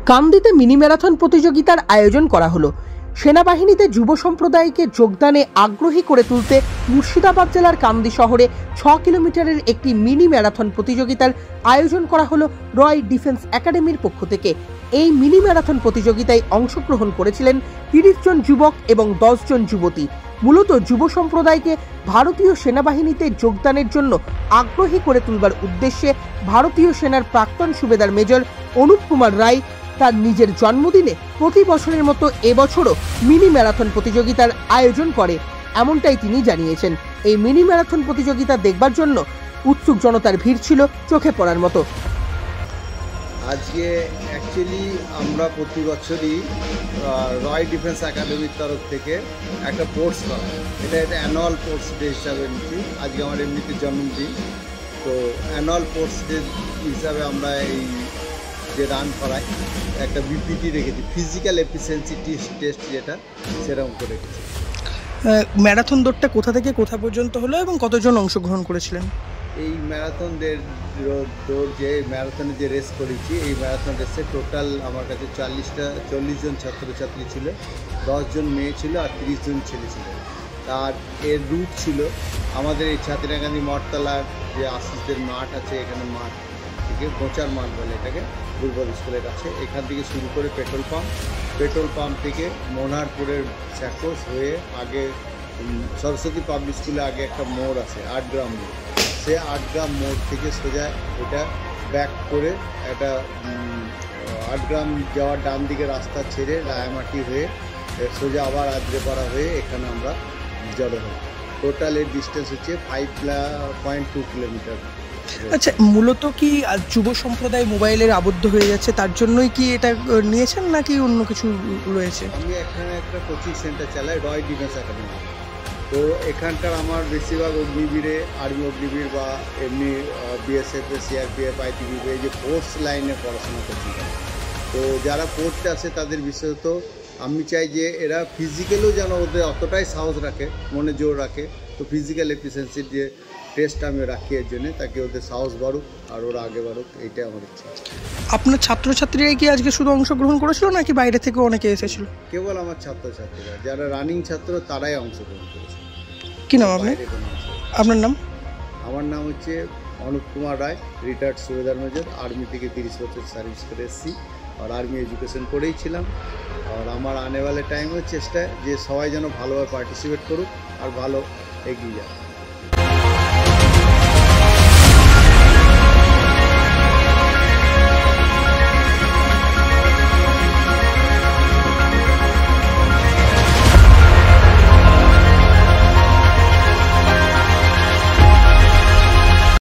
কান্দিতে mini marathon প্রতিযোগিতার আয়োজন করা হলো। সেনাবাহিনীতে যুব সম্প্রদায়কে যোগদানে আগ্রহী করে তুলতে মুর্শিদাবাদ জেলার কান্দি শহরে 6 কিলোমিটারের একটি মিনি ম্যারাথন প্রতিযোগিতার আয়োজন করা হলো রয় ডিফেন্স একাডেমির পক্ষ থেকে। এই মিনি ম্যারাথন প্রতিযোগিতায় অংশগ্রহণ করেছিলেন 30 জন যুবক এবং 10 জন যুবতী। মূলত যুব সম্প্রদায়কে ভারতীয় সেনাবাহিনীতে যোগদানের জন্য আগ্রহী করে তুলবার উদ্দেশ্যে ভারতীয় সেনার প্রাক্তন সুবেদার মেজর অনুপ কুমার রায় তার নিজের জন্মদিনে প্রতি বছরের মতো এবছরও মিনি ম্যারাথন প্রতিযোগিতার আয়োজন করে, এমনটাই তিনি জানিয়েছেন। এই মিনি ম্যারাথন প্রতিযোগিতা দেখবার জন্য উৎসুক জনতার ভিড় ছিল চোখে পড়ার মতো। আজকে অ্যাকচুয়ালি আমরা প্রতি বছরই রয় ডিফেন্স একাডেমির তরফ থেকে একটা স্পোর্টস করা, এটা অ্যানুয়াল স্পোর্টস ডে হিসাবে নিচ্ছি। আজকে আমার এমনিতে জন্মদিন, তো অ্যানুয়াল স্পোর্টস ডে হিসাবে আমরা এই যে রান করাই একটা বিপিটি রেখেছি, ফিজিক্যাল এফিসিয়েন্সি টেস্ট, যেটা সেরকম করে রেখেছি। ম্যারাথন দৌড়টা কোথা থেকে কোথা পর্যন্ত হলো এবং কতজন অংশগ্রহণ করেছিলেন? এই ম্যারাথন দৌড় যে ম্যারাথনে যে রেস করেছি, এই ম্যারাথন রেসে টোটাল আমার কাছে 40 জন ছাত্রছাত্রী ছিল, 10 জন মেয়ে ছিল আর 30 জন ছেলে ছিল। আর এর রুট ছিল আমাদের এই ছাত্রাকান্দি মঠতলার যে আশিসদের মাঠ আছে, এখানে মাঠ থেকে গোচার মাঠ বলে এটাকে, দুর্বল স্কুলের কাছে, এখান থেকে শুরু করে পেট্রোল পাম্প থেকে মনোহরপুরের স্যাকোস হয়ে আগে সরস্বতী পাবলিক স্কুলে আগে একটা মোড় আছে 8 গ্রাম মোড়, সে 8 গ্রাম মোড় থেকে সোজা এটা ব্যাক করে একটা 8 গ্রাম যাওয়ার ডান দিকে রাস্তা ছেড়ে রায়ামাটি হয়ে সোজা আবার আদ্রেপাড়া হয়ে এখানে আমরা জড়ো হই। টোটাল এর ডিস্টেন্স হচ্ছে 5.2 কিলোমিটার। আচ্ছা, মূলত কি যুব সম্প্রদায় মোবাইলের আবদ্ধ হয়ে যাচ্ছে, তার জন্যই কি এটা নিয়েছেন নাকি অন্য কিছু রয়েছে? আমি এখানে একটা কোচিং সেন্টার চালাই, রয় ডিফেন্স একাডেমি। তো এখানকার আমার বেশিরভাগ অগ্নিবীরে, আর্মি অগ্নিবীর বা এমনি বিএসএফ, সিআরপিএফ, আইটিবিপি, এই যে ফোর্স লাইনে পড়াশোনা করছি, তো যারা পড়তে আসে তাদের বিশেষত আমি চাই যে এরা ফিজিক্যালও যেন ওদের অতটাই সাহস রাখে, মনে জোর রাখে। তো ফিজিক্যাল এফিসিয়েন্সির যে টেস্ট আমি রাখি এর জন্য, তাকে ওদের সাহস বাড়ুক আর ওরা আগে বাড়ুক, এইটাই আমার ইচ্ছা। আপনার ছাত্রছাত্রীরাই কি আজকে শুধু অংশগ্রহণ করেছিল নাকি বাইরে থেকে অনেকে এসেছিল? কেবল আমার ছাত্রছাত্রীরা, যারা রানিং ছাত্র তারাই অংশগ্রহণ করেছে। কি নাম আপনার? আপনার নাম? আমার নাম হচ্ছে অনুপ কুমার রায়, রিটায়ার্ড সুবেদার মেজর, আর্মি থেকে 30 বছর সার্ভিস করে এসেছি আর আর্মি এডুকেশন করেই ছিলাম। আর আমার আনেওয়ালে টাইমের চেষ্টা যে সবাই যেন ভালোভাবে পার্টিসিপেট করুক আর ভালো এগিয়ে যায়।